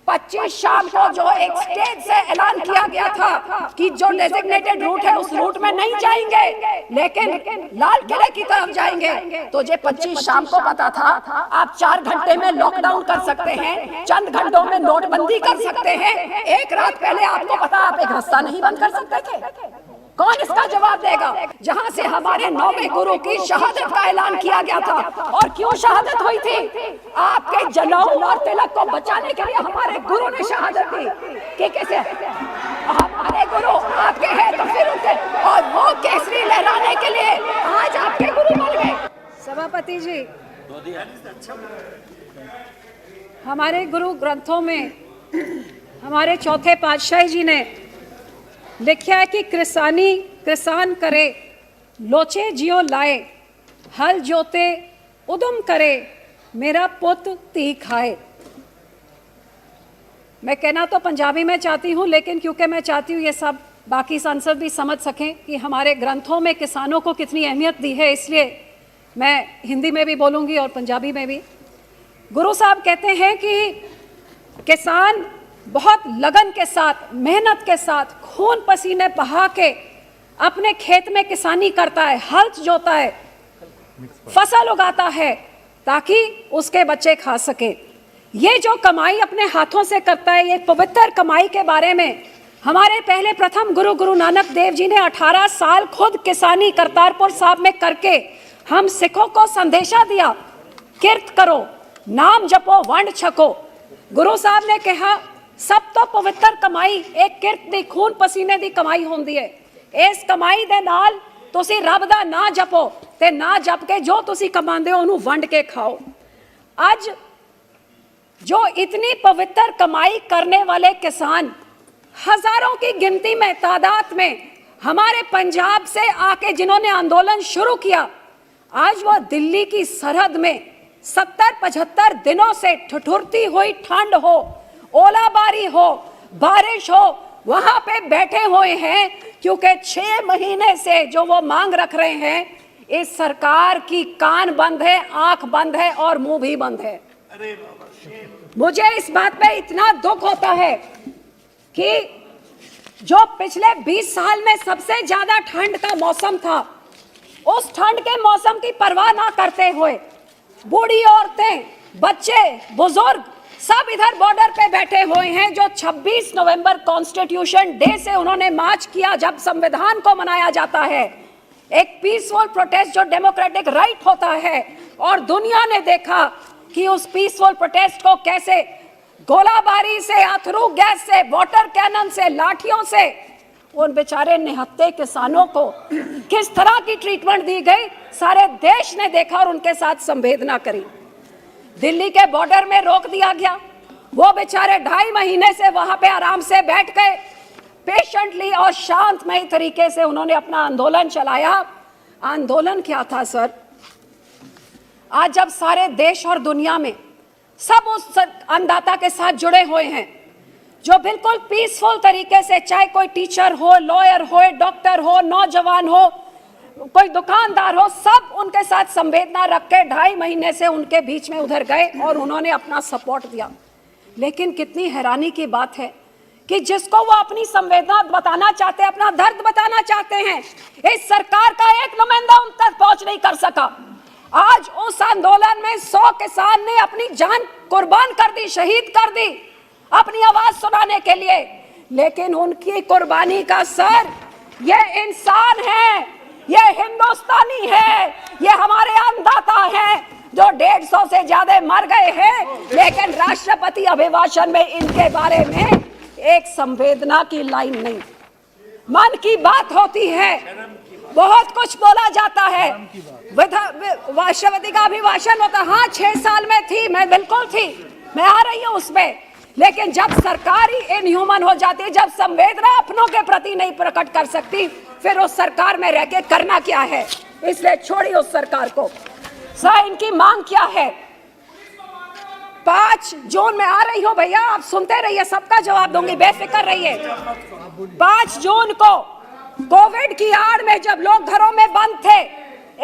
25 शाम को जो एक स्टेज से ऐलान किया गया था कि जो डेजिग्नेटेड रूट है उस रूट में नहीं जाएंगे, लेकिन लाल किले की तरफ जाएंगे। तो ये 25 शाम को पता था आप 4 घंटे में लॉकडाउन कर सकते हैं, चंद घंटों में नोटबंदी कर सकते हैं। एक रात पहले आपको पता आप एक रास्ता नहीं बंद कर सकते थे। कौन इसका जवाब देगा? जहां से हमारे 9वें गुरु की शहादत का ऐलान किया गया था। और क्यों शहादत हुई थी? आपके जलाऊ और तिलक को बचाने के लिए हमारे गुरु ने शहादत दी कि कैसे हमारे गुरु आपके हैं तो फिर उनके, और वो केसरी लहराने के लिए आज आपके गुरु बन गए। सभापति जी, हमारे गुरु ग्रंथों में हमारे चौथे पातशाही जी ने लिखा है कि किसान करे लोचे जियो लाए, हल जोते उदम करे, मेरा पुत धी खाए। मैं कहना तो पंजाबी में चाहती हूँ, लेकिन क्योंकि मैं चाहती हूँ ये सब बाकी सांसद भी समझ सकें कि हमारे ग्रंथों में किसानों को कितनी अहमियत दी है, इसलिए मैं हिंदी में भी बोलूँगी और पंजाबी में भी। गुरु साहब कहते हैं कि किसान बहुत लगन के साथ, मेहनत के साथ, खून पसीने बहा के अपने खेत में किसानी करता है, हल जोता है, फसल उगाता है ताकि उसके बच्चे खा सके। ये जो कमाई अपने हाथों से करता है, ये पवित्र कमाई के बारे में हमारे पहले प्रथम गुरु नानक देव जी ने 18 साल खुद किसानी करतारपुर साहब में करके हम सिखों को संदेशा दिया, किरत करो, नाम जपो, वंड छको। गुरु साहब ने कहा सब तो पवित्र कमाई एक किरत दी, खून पसीने दी कमाई होंदी है। इस कमाई दे नाल तुसी रब दा ना जपो ते ना जप के जो तुसी कमांदे हो उन्हें वंड के खाओ। आज जो इतनी पवित्र कमाई करने वाले किसान हजारों की गिनती में, तादाद में हमारे पंजाब से आके जिन्होंने आंदोलन शुरू किया, आज वो दिल्ली की सरहद में 70-75 दिनों से ठिठुरती हुई ठंड हो, ओलाबारी हो, बारिश हो, वहां पे बैठे हुए हैं, क्योंकि 6 महीने से जो वो मांग रख रहे हैं, इस सरकार की कान बंद है, आंख बंद है और मुंह भी बंद है। मुझे इस बात पे इतना दुख होता है कि जो पिछले 20 साल में सबसे ज्यादा ठंड का मौसम था, उस ठंड के मौसम की परवाह ना करते हुए बूढ़ी औरतें, बच्चे, बुजुर्ग सब इधर बॉर्डर पे बैठे हुए हैं। जो 26 नवंबर कॉन्स्टिट्यूशन डे से उन्होंने मार्च किया, जब संविधान को मनाया जाता है, एक पीसफुल प्रोटेस्ट जो डेमोक्रेटिक राइट होता है, और दुनिया ने देखा कि उस पीसफुल प्रोटेस्ट को कैसे गोलाबारी से, अथरू गैस से, वाटर कैनन से, लाठियों से उन बेचारे निहत्थे किसानों को किस तरह की ट्रीटमेंट दी गई, सारे देश ने देखा और उनके साथ संवेदना करी। दिल्ली के बॉर्डर में रोक दिया गया, वो बेचारे 2.5 महीने से वहां पे आराम से बैठ गए, पेशेंटली और शांतमय तरीके से उन्होंने अपना आंदोलन चलाया। आंदोलन क्या था सर? आज जब सारे देश और दुनिया में सब उस अन्नदाता के साथ जुड़े हुए हैं जो बिल्कुल पीसफुल तरीके से, चाहे कोई टीचर हो, लॉयर हो, डॉक्टर हो, नौजवान हो, कोई दुकानदार हो, सब उनके साथ संवेदना रख के 2.5 महीने से उनके बीच में उधर गए और उन्होंने अपना सपोर्ट दिया। लेकिन कितनी हैरानी की बात है कि जिसको वो अपनी संवेदना बताना चाहते हैं, अपना दर्द बताना चाहते हैं, इस सरकार का एक नुमाइंदा उन तक पहुंच नहीं कर सका। आज उस आंदोलन में 100 किसान ने अपनी जान कुर्बान कर दी, शहीद कर दी अपनी आवाज सुनाने के लिए, लेकिन उनकी कुर्बानी का सर ये इंसान है, ये हिंदुस्तानी है, ये हमारे अन्नदाता हैं जो 150 से ज्यादा मर गए हैं, लेकिन राष्ट्रपति अभिभाषण में इनके बारे में एक संवेदना की लाइन नहीं। मन की बात होती है, बहुत कुछ बोला जाता है, राष्ट्रपति का अभिभाषण होता, हाँ 6 साल में थी, मैं बिल्कुल थी, मैं आ रही हूँ उसमें, लेकिन जब सरकार ही इनह्यूमन हो जाती है, जब संवेदना अपनों के प्रति नहीं प्रकट कर सकती, फिर उस सरकार में रह के करना क्या है? इसलिए छोड़िए उस सरकार को। सर, इनकी मांग क्या है? 5 जून में आ रही हूँ भैया, आप सुनते रहिए, सबका जवाब दूंगी, बेफिक्र रहिए। 5 जून को कोविड की आड़ में जब लोग घरों में बंद थे,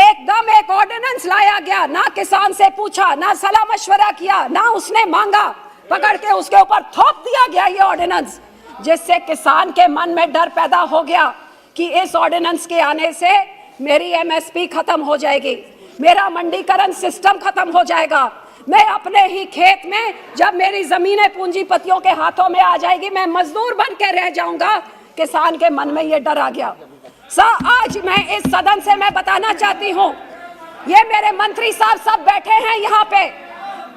एकदम एक ऑर्डिनेंस लाया गया, ना किसान से पूछा, ना सलाह मशवरा किया, ना उसने मांगा, पकड़ के उसके ऊपर थोप दिया गया ये ऑर्डिनेंस, जिससे किसान के मन में डर पैदा हो गया कि इस ऑर्डिनेंस के आने से मेरी एमएसपी खत्म हो जाएगी, मेरा मंडीकरण सिस्टम खत्म हो जाएगा, मैं अपने ही खेत में जब मेरी जमीनें पूंजीपतियों के हाथों में आ जाएगी मैं मजदूर बन के रह जाऊंगा। किसान के मन में ये डर आ गया। आज मैं इस सदन से मैं बताना चाहती हूँ, ये मेरे मंत्री साहब सब बैठे हैं यहाँ पे,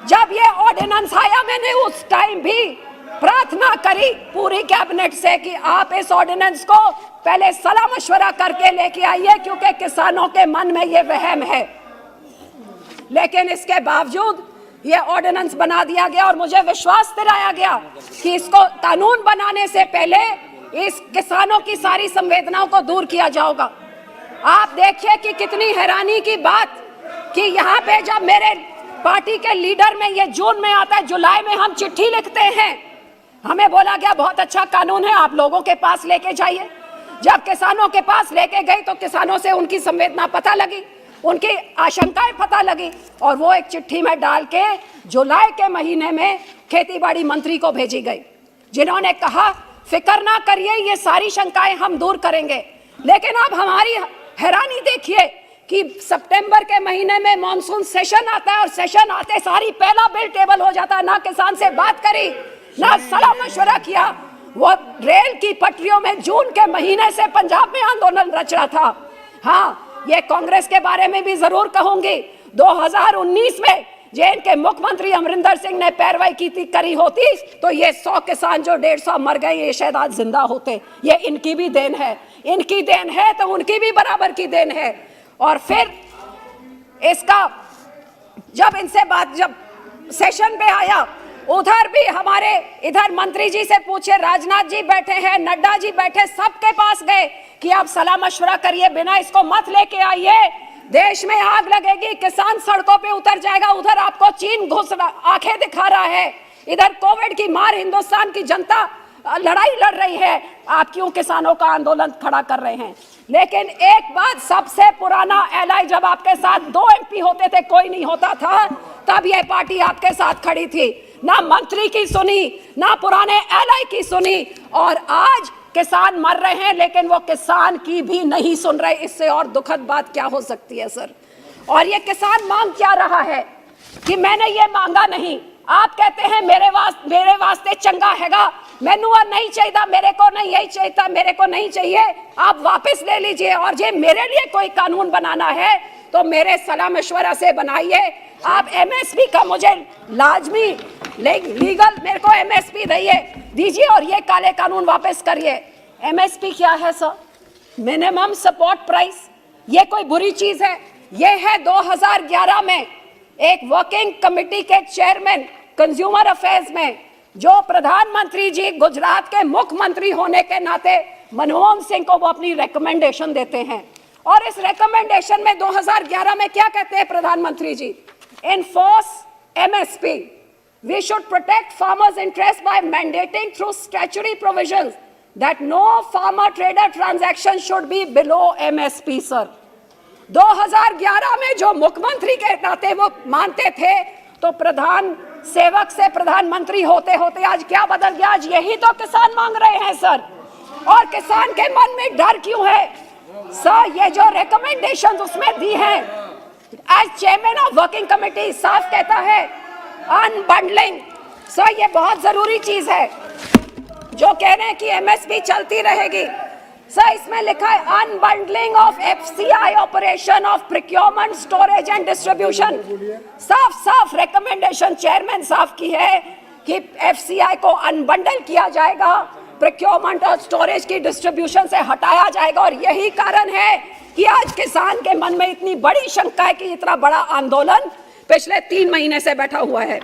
जब ये ऑर्डिनेंस आया मैंने उस टाइम भी प्रार्थना करी पूरी कैबिनेट से कि आप इस ऑर्डिनेंस को पहले सलाह मशवरा करके लेके आइए, क्योंकि किसानों के मन में ये वहम है। लेकिन इसके बावजूद ये ऑर्डिनेंस बना दिया गया और मुझे विश्वास दिलाया गया कि इसको कानून बनाने से पहले इस किसानों की सारी संवेदनाओं को दूर किया जाएगा। आप देखिए कि कितनी हैरानी की बात कि यहाँ पे जब मेरे पार्टी के लीडर में ये जून में आता है, जुलाई में हम चिट्ठी लिखते हैं, हमें बोला गया बहुत अच्छा कानून है, आप लोगों के पास लेके जाइए। जब किसानों के पास लेके गई तो किसानों से उनकी संवेदना पता लगी, उनकी आशंकाएं पता लगी और वो एक चिट्ठी में डाल के जुलाई के महीने में खेतीबाड़ी मंत्री को भेजी गई, जिन्होंने कहा फिक्र ना करिए, ये सारी शंकाएं हम दूर करेंगे। लेकिन अब हमारी हैरानी देखिए कि सितंबर के महीने में मॉनसून सेशन आता है और सेशन आते सारी पहला बिल टेबल हो जाता है। ना किसान से बात करी, ना सलाह मशवरा किया। वो रेल की पटरियों में जून के महीने से पंजाब में आंदोलन रच रहा था। हाँ, ये कांग्रेस के बारे में भी जरूर कहूंगी, 2019 में जेएन के मुख्यमंत्री अमरिंदर सिंह ने पैरवाई करी होती तो ये 100 किसान जो 150 मर गए ये शायद आज जिंदा होते। ये इनकी भी देन है, इनकी देन है तो उनकी भी बराबर की देन है। और फिर इसका जब इनसे बात जब सेशन पे आया, उधर भी हमारे इधर मंत्री जी से पूछे, राजनाथ जी बैठे हैं, नड्डा जी बैठे, सबके पास गए कि आप सलाह मशवरा करिए, बिना इसको मत लेके आइए, देश में आग लगेगी, किसान सड़कों पे उतर जाएगा। उधर आपको चीन घुस आंखें दिखा रहा है, इधर कोविड की मार हिंदुस्तान की जनता लड़ाई लड़ रही है, आप क्यों किसानों का आंदोलन खड़ा कर रहे हैं। लेकिन एक बात, सबसे पुराना एलआई जब आपके साथ 2 एमपी होते थे, कोई नहीं होता था, तब यह पार्टी आपके साथ खड़ी थी। ना मंत्री की सुनी, ना पुराने एलआई की सुनी, और आज किसान मर रहे हैं लेकिन वो किसान की भी नहीं सुन रहे। इससे और दुखद बात क्या हो सकती है सर। और ये किसान मांग क्या रहा है कि मैंने ये मांगा नहीं, आप कहते हैं मेरे वास्ते चंगा हैगा, मैनू नहीं चाहिए, मेरे को नहीं यही चाहिए, मेरे को नहीं चाहिए, आप वापस ले लीजिए। और ये मेरे लिए कोई कानून बनाना है तो मेरे सलाह मशवरा से बनाइए। आप एमएसपी का मुझे लाजमी लीगल मेरे को एमएसपी दीजिए और ये काले कानून वापस करिए। एमएसपी क्या है सर? Minimum support price. ये कोई बुरी चीज है? ये है 2011 में एक वर्किंग कमेटी के चेयरमैन कंज्यूमर अफेयर्स में, जो प्रधानमंत्री जी गुजरात के मुख्यमंत्री होने के नाते मनमोहन सिंह को वो अपनी रिकमेंडेशन देते हैं। और इस रिकमेंडेशन में 2011 में क्या कहते हैं प्रधानमंत्री जी? Enforce MSP. We should protect farmers' interests by mandating through statutory provisions that no farmer-trader transaction should be below MSP, sir. 2011 में जो मुख्यमंत्री के नाते वो मानते थे, तो प्रधान सेवक से प्रधानमंत्री होते होते आज क्या बदल गया? आज यही तो किसान मांग रहे हैं सर। और किसान के मन में डर क्यों है सर? ये जो रिकमेंडेशन उसमें दी हैं, as chairman of working committee साफ कहता है अनबंडलिंग। सर ये बहुत जरूरी चीज है जो कह रहे हैं कि एमएसपी चलती रहेगी। सर इसमें लिखा है unbundling of FCI operation of procurement, storage and distribution. साफ साफ रिकमेंडेशन चेयरमैन साहब की है कि एफसीआई को अनबंडल किया जाएगा, प्रोक्योरमेंट और स्टोरेज की डिस्ट्रीब्यूशन से हटाया जाएगा। और यही कारण है कि आज किसान के मन में इतनी बड़ी शंका है कि इतना बड़ा आंदोलन पिछले 3 महीने से बैठा हुआ है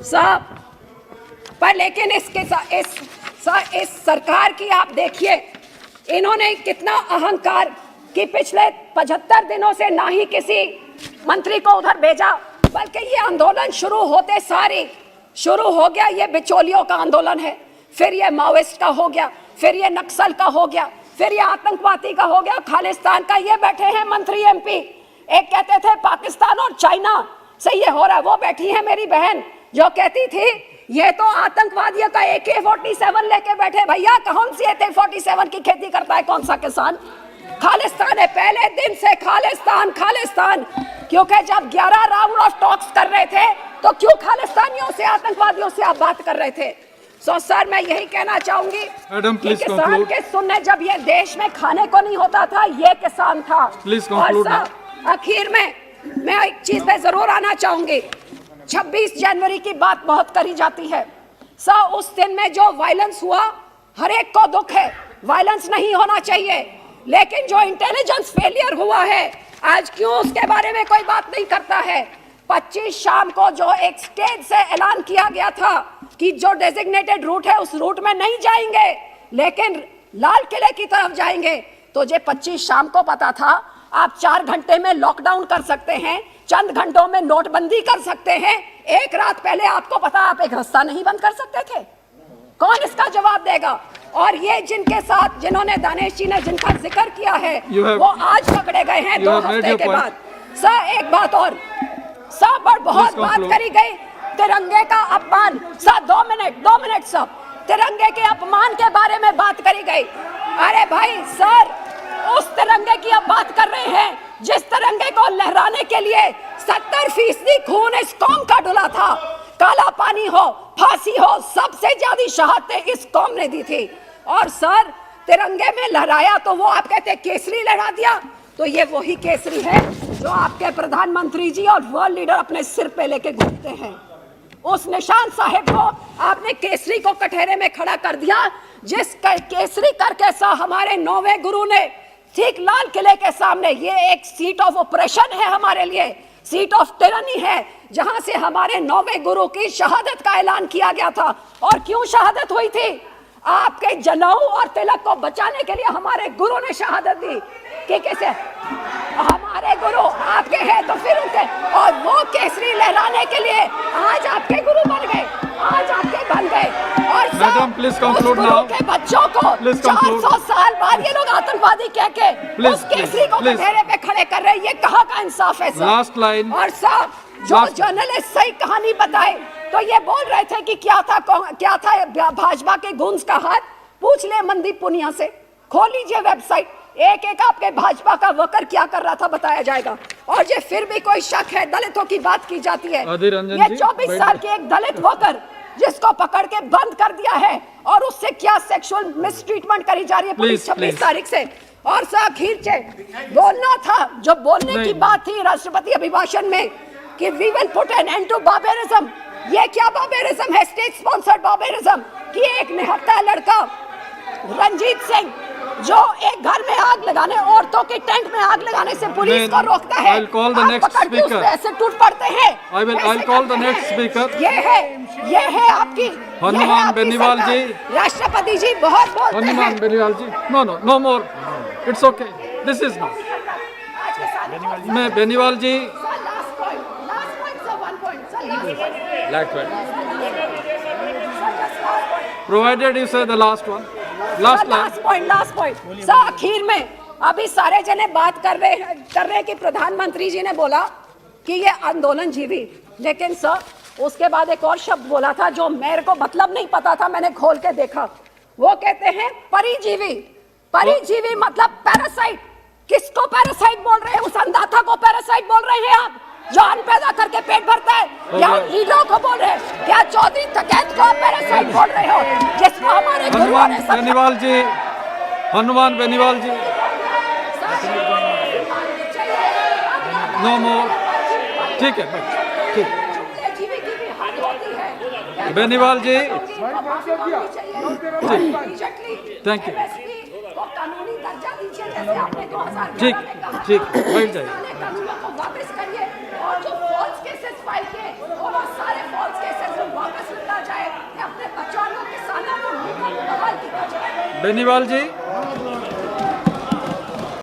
साहब। पर लेकिन इस सरकार की आप देखिए, इन्होंने कितना अहंकार कि पिछले 75 दिनों से ना ही किसी मंत्री को उधर भेजा, बल्कि ये आंदोलन शुरू होते सारी शुरू हो गया, ये बिचौलियों का आंदोलन है, फिर ये माओइस्ट का हो गया, फिर ये नक्सल का हो गया, फिर ये आतंकवादी का हो गया, खालिस्तान का। ये बैठे हैं मंत्री एमपी, एक कहते थे पाकिस्तान और चाइना से ये हो रहा है। वो बैठी है मेरी बहन जो कहती थी ये तो आतंकवादियों का AK-47 लेके बैठे। भैया कौन सी AK-47 की खेती करता है कौन सा किसान? खालिस्तान है, पहले दिन से खालिस्तान खालिस्तान। क्योंकि जब 11 राउंड ऑफ टॉक्स कर रहे थे तो क्यों खालिस्तानियों से, आतंकवादियों से आप बात कर रहे थे? सर मैं यही कहना चाहूंगी कि किसान के सुनने, जब ये देश में खाने को नहीं होता था, ये किसान था। और आखिर में मैं एक चीज पे जरूर आना चाहूंगी। 26 जनवरी की बात बहुत करी जाती है। उस दिन में जो वायलेंस हुआ, हर एक को दुख है, वायलेंस नहीं होना चाहिए, लेकिन जो इंटेलिजेंस फेलियर हुआ है आज क्यों उसके बारे में कोई बात नहीं करता है? 25 शाम को जो एक स्टेज से ऐलान किया गया था कि जो डेजिग्नेटेड रूट है उस रूट में नहीं जाएंगे लेकिन लाल किले की तरफ जाएंगे, तो ये 25 शाम को पता था आप 4 घंटे में लॉकडाउन कर सकते हैं, चंद घंटों में नोटबंदी कर सकते हैं। एक रात पहले आपको पता आप एक रास्ता नहीं बंद कर सकते थे? कौन इसका जवाब देगा? और ये जिनके साथ, जिन्होंने दानिश जी ने जिनका जिक्र किया है, वो आज पकड़े गए हैं 2 हफ्ते के बाद। एक बात और, पर बहुत बात करी गई तिरंगे का अपमान। 2 मिनट सब, तिरंगे के अपमान के बारे में बात करी गई। अरे भाई सर, उस तिरंगे की अब बात कर रहे हैं जिस तिरंगे को लहराने के लिए 70% खून इस कौम का डुला था। काला पानी हो, फांसी हो, सबसे ज्यादा शहादतें इस कौम ने दी थी। और सर तिरंगे में लहराया तो वो आप कहते केसरी लहरा दिया, तो ये वही केसरी है जो आपके प्रधानमंत्री जी और वर्ल्ड लीडर अपने सिर पे लेके घूमते हैं। उस निशान साहिब को आपने केसरी को कटहरे में खड़ा कर दिया, जिस केसरी करके हमारे 9वें गुरु ने ठीक लाल किले के सामने, ये एक सीट ऑफ ऑपरेशन है हमारे लिए, सीट ऑफ टिरनी है, जहां से हमारे 9वें गुरु की शहादत का ऐलान किया गया था। और क्यों शहादत हुई थी? आपके जनेऊ और तिलक को बचाने के लिए हमारे गुरु ने शहादत दी। कि कैसे हमारे गुरु आपके हैं तो फिर उनके, और वो केसरी लहराने के लिए आज आपके गुरु बन गए, आज आपके बन गए। और मैडम प्लीज कंक्लूड नाउ। के बच्चों को 400 साल बाद ये लोग आतंकवादी कह के उस केसरी को कटहरे पे खड़े कर रहे हैं। ये कहाँ का इंसाफ है सर? Last line. और साहब जो जर्नलिस्ट सही कहानी बताए तो ये बोल रहे थे कि क्या था भाजपा के गुंज का हाथ। पूछ ले मनदीप पुनिया से, खोल लीजिए वेबसाइट, एक एक आपके भाजपा का वर्कर क्या कर रहा था बताया जाएगा। और ये फिर भी कोई शक है, दलितों की बात की जाती है। ये 24 साल के एक दलित वर्कर जिसको पकड़ के बंद कर दिया है और उससे क्या सेक्सुअल मिसट्रीटमेंट करी जा रही है पुलिस 26 तारीख से। और आखिर से बोलना था, जो बोलने की बात थी राष्ट्रपति अभिभाषण में कि we will put an end to barbarism. ये क्या बार्बेरिज्म है? स्टेट स्पॉन्सर्ड बार्बेरिज्म कि एक निहत्था लड़का रंजीत सिंह जो एक घर में आग लगाने, औरतों के टेंट में आग लगाने से पुलिस को रोकता है, I'll call the next speaker. ऐसे टूट पड़ते हैं। I'll call the next speaker. ये है आपकी हनुमान बेनीवाल जी। राष्ट्रपति जी बहुत बोलते हैं। हनुमान बेनीवाल जी, no more, it's okay, this is not। मैं बेनीवाल जी, provided you say the last one, last point। Sir आखिर में अभी सारे जने बात कर रहे हैं कि प्रधानमंत्री जी ने बोला कि ये आंदोलन जीवी, लेकिन सर उसके बाद एक और शब्द बोला था जो मेरे को मतलब नहीं पता था, मैंने खोल के देखा। वो कहते हैं परिजीवी। परिजीवी मतलब पैरासाइट। किसको पैरासाइट बोल रहे हैं? उस अंधाथा को पैरासाइट बोल रहे हैं आप जो अन्न पैदा करके पेट भरता है, या लीडरों को बोल रहे हैं? क्या चौधरी टकैत को पैरासाइट बोल रहे हो जिसको हमारे गुरुओं ने बेनीवाल जी, हनुमान बेनीवाल जी, नो मोर। ठीक है, ठीक। बेनीवाल जी, थैंक यू। ठीक, बैठ जाइए। बेनीवाल जी,